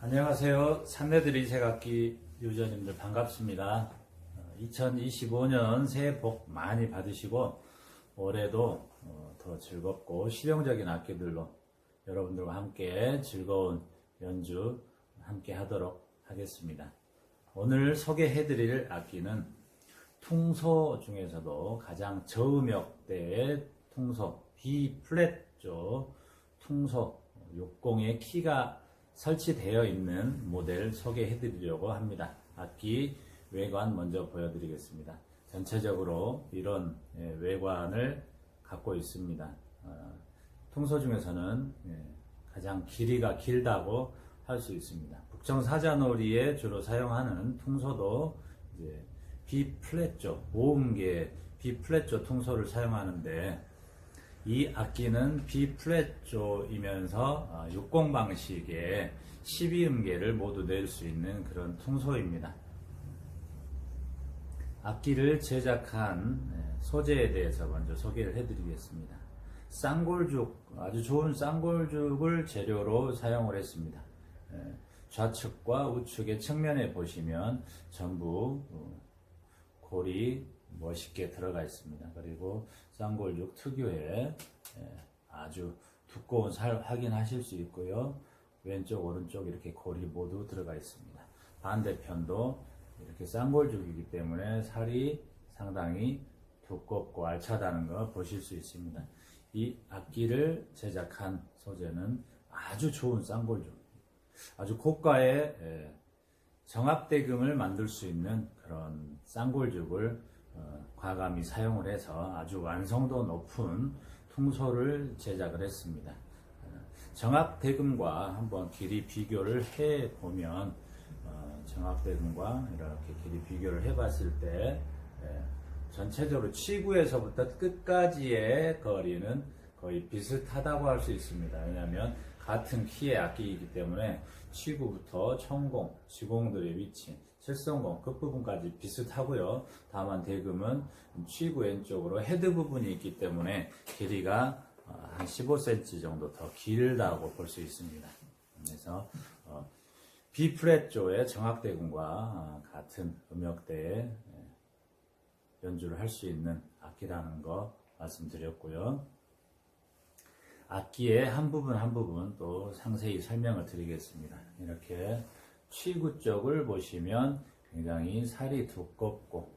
안녕하세요. 산내들이 새각기 유저님들 반갑습니다. 2025년 새해 복 많이 받으시고 올해도 더 즐겁고 실용적인 악기들로 여러분들과 함께 즐거운 연주 함께 하도록 하겠습니다. 오늘 소개해드릴 악기는 퉁소 중에서도 가장 저음역대의 퉁소 B 플랫조 퉁소 60의 키가 설치되어 있는 모델 소개해 드리려고 합니다. 악기 외관 먼저 보여드리겠습니다. 전체적으로 이런 외관을 갖고 있습니다. 퉁소 중에서는 가장 길이가 길다고 할 수 있습니다. 북청 사자놀이에 주로 사용하는 퉁소도 이제 B 플랫조 5음계 B 플랫조 퉁소를 사용하는데 이 악기는 B 플랫조이면서 60 방식의 12음계를 모두 낼 수 있는 그런 퉁소입니다. 악기를 제작한 소재에 대해서 먼저 소개를 해드리겠습니다. 쌍골죽, 아주 좋은 쌍골죽을 재료로 사용을 했습니다. 좌측과 우측의 측면에 보시면 전부 골이 멋있게 들어가 있습니다. 그리고 쌍골죽 특유의 아주 두꺼운 살 확인하실 수 있고요. 왼쪽 오른쪽 이렇게 골이 모두 들어가 있습니다. 반대편도 이렇게 쌍골죽이기 때문에 살이 상당히 두껍고 알차다는 거 보실 수 있습니다. 이 악기를 제작한 소재는 아주 좋은 쌍골죽, 아주 고가의 정압대금을 만들 수 있는 그런 쌍골죽을 과감히 사용을 해서 아주 완성도 높은 퉁소를 제작을 했습니다. 정압대금과 한번 길이 비교를 해보면 정압대금과 이렇게 길이 비교를 해봤을 때 전체적으로 치구에서부터 끝까지의 거리는 거의 비슷하다고 할 수 있습니다. 왜냐하면 같은 키의 악기이기 때문에 치구부터 청공, 지공들의 위치, 칠성공 끝부분까지 비슷하고요. 다만 대금은 치구 왼쪽으로 헤드 부분이 있기 때문에 길이가 한 15cm 정도 더 길다고 볼 수 있습니다. 그래서 B 플랫조의 정압대금과 같은 음역대에 연주를 할 수 있는 악기라는 거 말씀드렸고요. 악기의 한 부분 한 부분 또 상세히 설명을 드리겠습니다. 이렇게 치구 쪽을 보시면 굉장히 살이 두껍고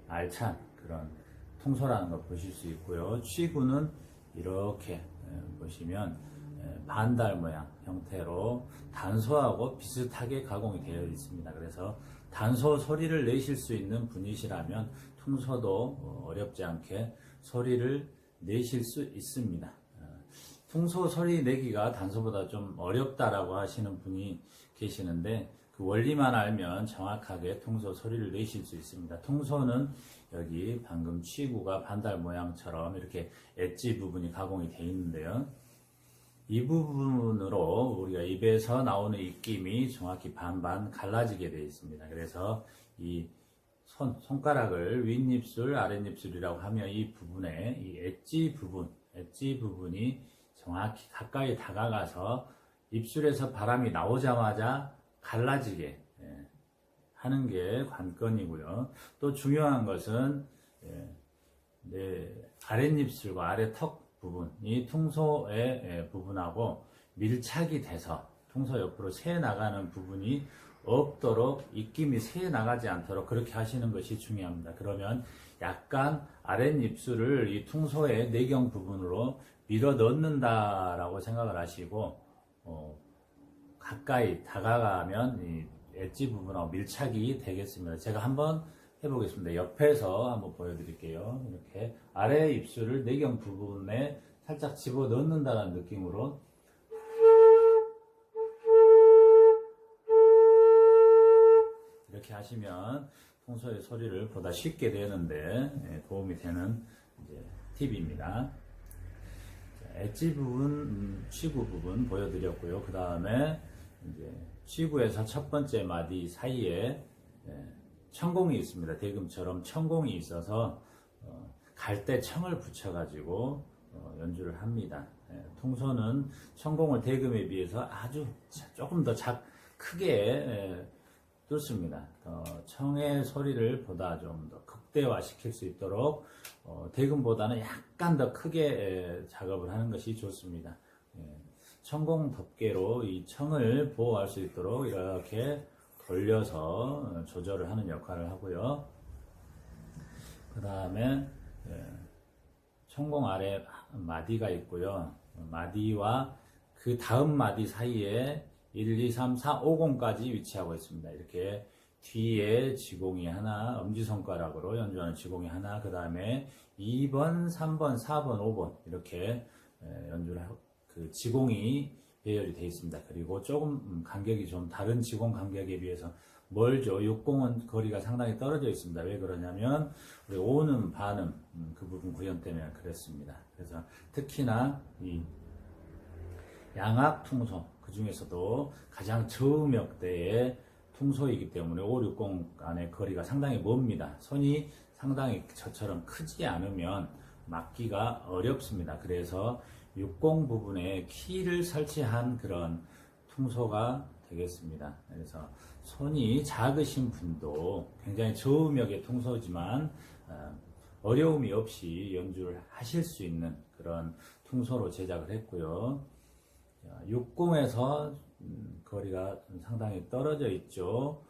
알찬 그런 퉁소라는 걸 보실 수 있고요. 치구는 이렇게 보시면 반달 모양 형태로 단소하고 비슷하게 가공이 되어 있습니다. 그래서 단소 소리를 내실 수 있는 분이시라면 퉁소도 어렵지 않게 소리를 내실 수 있습니다. 퉁소 소리 내기가 단소보다 좀 어렵다라고 하시는 분이 계시는데 그 원리만 알면 정확하게 퉁소 소리를 내실 수 있습니다. 퉁소는 여기 방금 치구가 반달 모양처럼 이렇게 엣지 부분이 가공이 되어 있는데요. 이 부분으로 우리가 입에서 나오는 입김이 정확히 반반 갈라지게 되어 있습니다. 그래서 이 손가락을 윗입술, 아랫입술이라고 하면 이 부분에 이 엣지 부분이 정확히 가까이 다가가서 입술에서 바람이 나오자마자 갈라지게 하는 게 관건이고요. 또 중요한 것은 아랫입술과 아래턱 부분이 퉁소의 부분하고 밀착이 돼서 퉁소 옆으로 새 나가는 부분이 없도록 입김이 새 나가지 않도록 그렇게 하시는 것이 중요합니다. 그러면 약간 아랫입술을 이 퉁소의 내경 부분으로 밀어 넣는다라고 생각을 하시고 가까이 다가가면 이 엣지 부분하고 밀착이 되겠습니다. 제가 한번 해보겠습니다. 옆에서 한번 보여드릴게요. 이렇게 아래 입술을 내경 부분에 살짝 집어 넣는다는 느낌으로 이렇게 하시면 퉁소의 소리를 보다 쉽게 내는데 도움이 되는 이제 팁입니다. 엣지 부분, 치구 부분 보여드렸고요. 그 다음에 이제 치구에서 첫 번째 마디 사이에 천공이 있습니다. 대금처럼 천공이 있어서 갈 때 청을 붙여가지고 연주를 합니다. 통소는 천공을 대금에 비해서 아주 조금 더 크게 뚫습니다. 청의 소리를 보다 좀 더 극대화시킬 수 있도록 대금보다는 약간 더 크게 작업을 하는 것이 좋습니다. 천공 덮개로 이 청을 보호할 수 있도록 이렇게 돌려서 조절을 하는 역할을 하고요. 그 다음에 천공 아래 마디가 있고요. 마디와 그 다음 마디 사이에 1, 2, 3, 4, 5공까지 위치하고 있습니다. 이렇게 뒤에 지공이 하나, 엄지손가락으로 연주하는 지공이 하나, 그 다음에 2번, 3번, 4번, 5번 이렇게 연주를 하고 그 지공이 배열이 되어 있습니다. 그리고 조금 간격이 좀 다른 지공 간격에 비해서 멀죠. 6공은 거리가 상당히 떨어져 있습니다. 왜 그러냐면 우리 오는 반음 그 부분 구현 때문에 그랬습니다. 그래서 특히나 이 양악 퉁소 그 중에서도 가장 저음역대의 퉁소이기 때문에 5, 6공 간의 거리가 상당히 멉니다. 손이 상당히 저처럼 크지 않으면 막기가 어렵습니다. 그래서 6공 부분에 키를 설치한 그런 퉁소가 되겠습니다. 그래서 손이 작으신 분도 굉장히 저음역의 퉁소지만 어려움이 없이 연주를 하실 수 있는 그런 퉁소로 제작을 했고요. 6공에서 거리가 상당히 떨어져 있죠.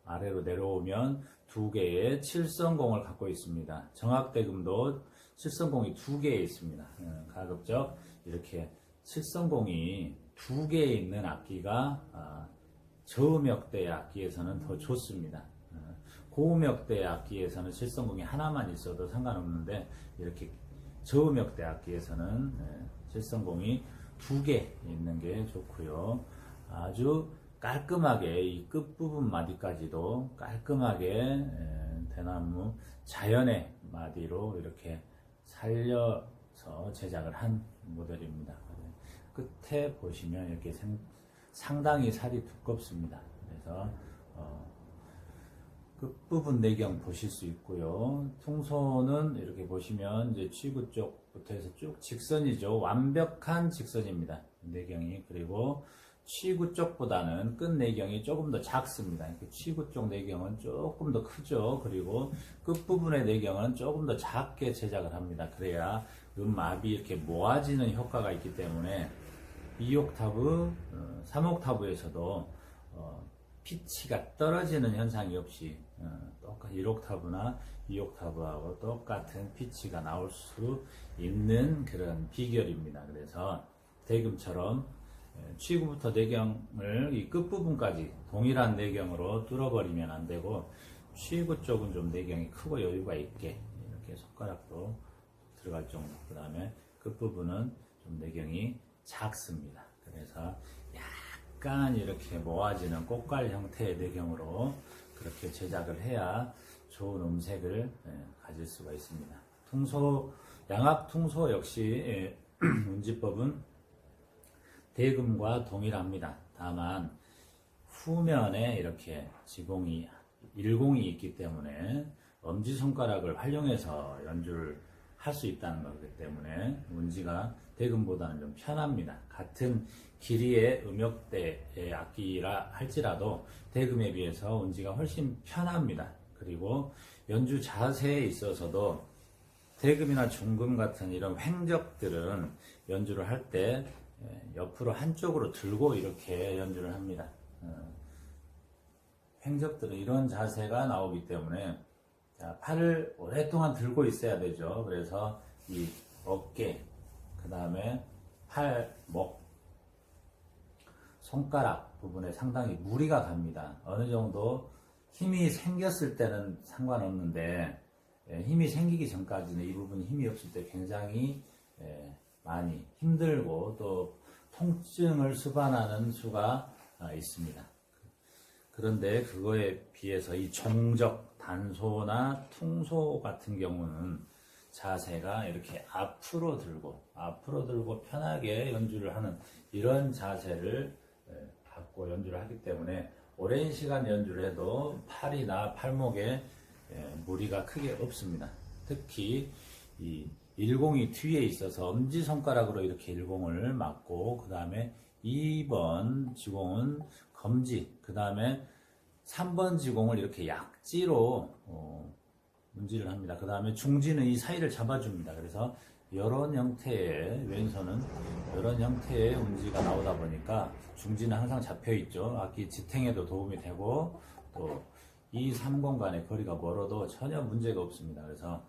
아래로 내려오면 두 개의 칠성공을 갖고 있습니다. 정악대금도 칠성공이 두 개에 있습니다. 가급적 이렇게 칠성공이 두 개에 있는 악기가 저음역대의 악기에서는 더 좋습니다. 고음역대의 악기에서는 칠성공이 하나만 있어도 상관없는데 이렇게 저음역대 악기에서는 칠성공이 두 개 있는 게 좋고요. 아주 깔끔하게 이 끝부분 마디까지도 깔끔하게 대나무 자연의 마디로 이렇게 살려서 제작을 한 모델입니다. 끝에 보시면 이렇게 상당히 살이 두껍습니다. 그래서 끝부분 내경 보실 수 있고요. 퉁소는 이렇게 보시면 이제 취구 쪽부터 해서 쭉 직선이죠. 완벽한 직선입니다. 내경이. 그리고 취구 쪽보다는 끝 내경이 조금 더 작습니다. 취구 쪽 내경은 조금 더 크죠. 그리고 끝부분의 내경은 조금 더 작게 제작을 합니다. 그래야 음압이 이렇게 모아지는 효과가 있기 때문에 2옥타브, 3옥타브에서도 피치가 떨어지는 현상이 없이 똑같이 1옥타브나 2옥타브하고 똑같은 피치가 나올 수 있는 그런 비결입니다. 그래서 대금처럼 취구부터 내경을 이 끝부분까지 동일한 내경으로 뚫어버리면 안 되고 취구 쪽은 좀 내경이 크고 여유가 있게 이렇게 손가락도 들어갈 정도, 그 다음에 끝부분은 좀 내경이 작습니다. 그래서 약간 이렇게 모아지는 꽃갈 형태의 내경으로 그렇게 제작을 해야 좋은 음색을 가질 수가 있습니다. 퉁소, 양악 퉁소 역시 운지법은 대금과 동일합니다. 다만 후면에 이렇게 지공이 1공이 있기 때문에 엄지손가락을 활용해서 연주를 할 수 있다는 거기 때문에 운지가 대금보다는 좀 편합니다. 같은 길이의 음역대의 악기라 할지라도 대금에 비해서 운지가 훨씬 편합니다. 그리고 연주 자세에 있어서도 대금이나 중금 같은 이런 횡적들은 연주를 할 때 옆으로 한쪽으로 들고 이렇게 연주를 합니다. 횡적들은 이런 자세가 나오기 때문에 팔을 오랫동안 들고 있어야 되죠. 그래서 이 어깨, 그 다음에 팔, 목, 손가락 부분에 상당히 무리가 갑니다. 어느 정도 힘이 생겼을 때는 상관없는데 힘이 생기기 전까지는 이 부분이 힘이 없을 때 굉장히 많이 힘들고 또 통증을 수반하는 수가 있습니다. 그런데 그거에 비해서 이 종적, 단소나 퉁소 같은 경우는 자세가 이렇게 앞으로 들고 편하게 연주를 하는 이런 자세를 갖고 연주를 하기 때문에 오랜 시간 연주를 해도 팔이나 팔목에 무리가 크게 없습니다. 특히 이 일공이 뒤에 있어서 엄지손가락으로 이렇게 일공을 맞고, 그 다음에 2번 지공은 검지, 그 다음에 3번 지공을 이렇게 약지로 운지를 합니다. 그 다음에 중지는 이 사이를 잡아줍니다. 그래서 이런 형태의 왼손은 이런 형태의 운지가 나오다 보니까 중지는 항상 잡혀 있죠. 악기 지탱에도 도움이 되고, 또 이 3공 간의 거리가 멀어도 전혀 문제가 없습니다. 그래서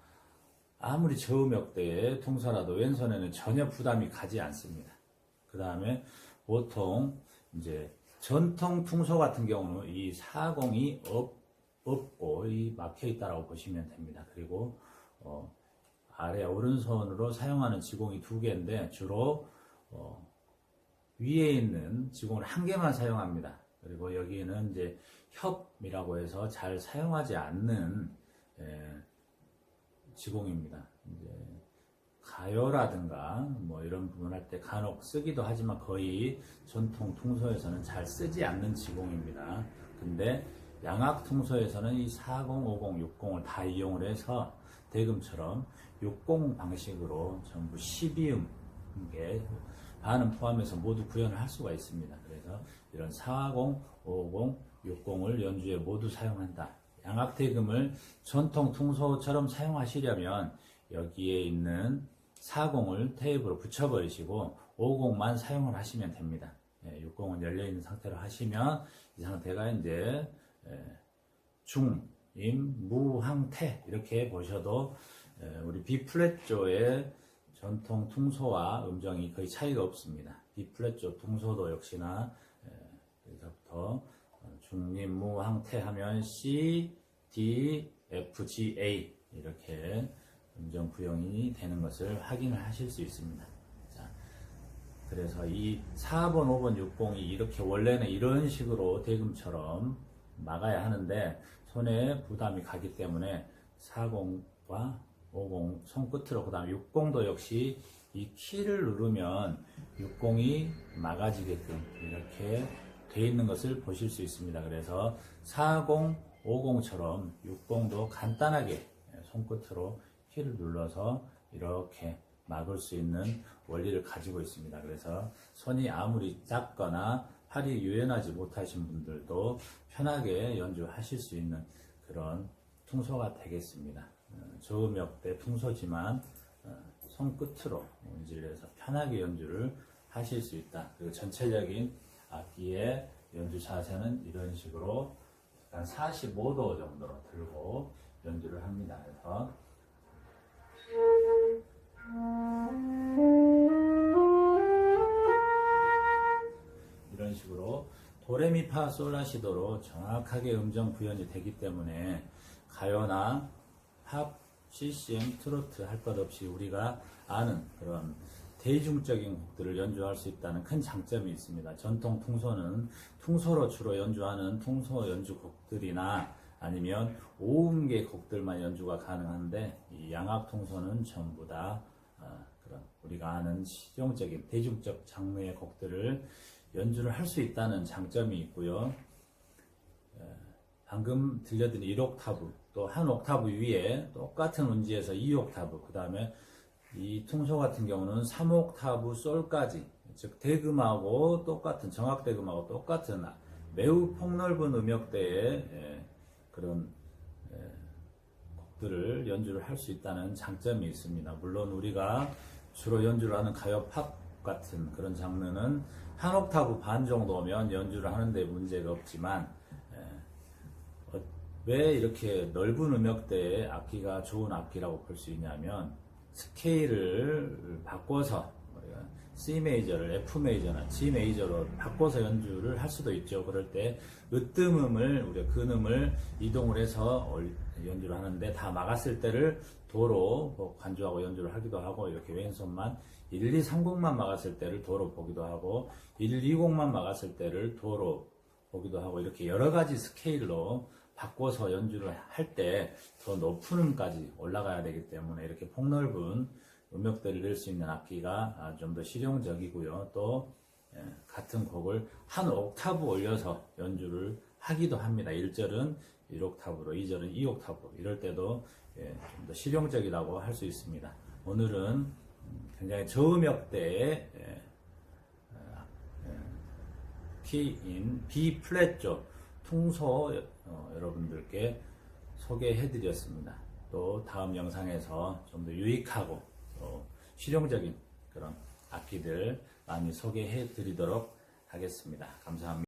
아무리 저음역대의 퉁소라도 왼손에는 전혀 부담이 가지 않습니다. 그 다음에 보통 이제 전통 퉁소 같은 경우는 이 사공이 없고 이 막혀 있다라고 보시면 됩니다. 그리고 아래 오른손으로 사용하는 지공이 2개인데 주로 위에 있는 지공을 1개만 사용합니다. 그리고 여기는 이제 협이라고 해서 잘 사용하지 않는 지공입니다. 이제 가요라든가 뭐 이런 부분 할 때 간혹 쓰기도 하지만 거의 전통 퉁소에서는 잘 쓰지 않는 지공입니다. 근데 양악 퉁소에서는 이 40, 50, 60을 다 이용을 해서 대금처럼 60 방식으로 전부 12음계 반음 포함해서 모두 구현을 할 수가 있습니다. 그래서 이런 40, 50, 60을 연주에 모두 사용한다. 양악 대금을 전통 퉁소처럼 사용하시려면 여기에 있는 40을 테이프로 붙여버리시고 50만 사용을 하시면 됩니다. 60은 열려있는 상태로 하시면 이 상태가 이제 중, 임, 무, 항, 태 이렇게 보셔도 우리 B플랫조의 전통 퉁소와 음정이 거의 차이가 없습니다. B플랫조 퉁소도 역시나 여기서부터 중림, 무, 항, 태 하면 C, D, F, G, A 이렇게 음정 구형이 되는 것을 확인을 하실 수 있습니다. 자, 그래서 이 4번, 5번, 60이 이렇게 원래는 이런 식으로 대금처럼 막아야 하는데 손에 부담이 가기 때문에 40과 50 손끝으로, 그 다음에 60도 역시 이 키를 누르면 60이 막아지게끔 이렇게 돼 있는 것을 보실 수 있습니다. 그래서 40, 50처럼 60도 간단하게 손끝으로 키를 눌러서 이렇게 막을 수 있는 원리를 가지고 있습니다. 그래서 손이 아무리 작거나 팔이 유연하지 못하신 분들도 편하게 연주하실 수 있는 그런 퉁소가 되겠습니다. 저음역대 퉁소지만 손끝으로 운지를 해서 편하게 연주를 하실 수 있다. 그리고 전체적인 악기의 연주 자세는 이런 식으로 한 45도 정도로 들고 연주를 합니다. 그래서 이런 식으로 도레미파솔라시도로 정확하게 음정 구현이 되기 때문에 가요나 팝, CCM, 트로트 할 것 없이 우리가 아는 그런 대중적인 곡들을 연주할 수 있다는 큰 장점이 있습니다. 전통 퉁소는 퉁소로 주로 연주하는 퉁소 연주 곡들이나 아니면 오음계 곡들만 연주가 가능한데 이 양악 퉁소는 전부 다 그런 우리가 아는 실용적인 대중적 장르의 곡들을 연주를 할 수 있다는 장점이 있고요. 방금 들려드린 1옥타브 또 한 옥타브 위에 똑같은 운지에서 2옥타브, 그 다음에 이 퉁소 같은 경우는 3옥타브 솔까지, 즉 대금하고 똑같은, 정악 대금하고 똑같은 매우 폭넓은 음역대의 그런 곡들을 연주를 할 수 있다는 장점이 있습니다. 물론 우리가 주로 연주를 하는 가요 팝 같은 그런 장르는 한 옥타브 반 정도면 연주를 하는데 문제가 없지만 왜 이렇게 넓은 음역대의 악기가 좋은 악기라고 볼 수 있냐면 스케일을 바꿔서 우리가 C 메이저를 F 메이저나 G 메이저로 바꿔서 연주를 할 수도 있죠. 그럴 때 으뜸음을 우리가 근음을 이동을 해서 연주를 하는데 다 막았을 때를 도로 간주하고 연주를 하기도 하고, 이렇게 왼손만 1230만 막았을 때를 도로 보기도 하고 120만 막았을 때를 도로 보기도 하고, 이렇게 여러 가지 스케일로 바꿔서 연주를 할 때 더 높은 음까지 올라가야 되기 때문에 이렇게 폭넓은 음역대를 낼 수 있는 악기가 좀 더 실용적이고요. 또 같은 곡을 한 옥타브 올려서 연주를 하기도 합니다. 1절은 1옥타브로, 2절은 2옥타브로, 이럴 때도 좀 더 실용적이라고 할 수 있습니다. 오늘은 굉장히 저음역대의 키인 B 플랫조 퉁소 여러분들께 소개해드렸습니다. 또 다음 영상에서 좀 더 유익하고 또 실용적인 그런 악기들 많이 소개해드리도록 하겠습니다. 감사합니다.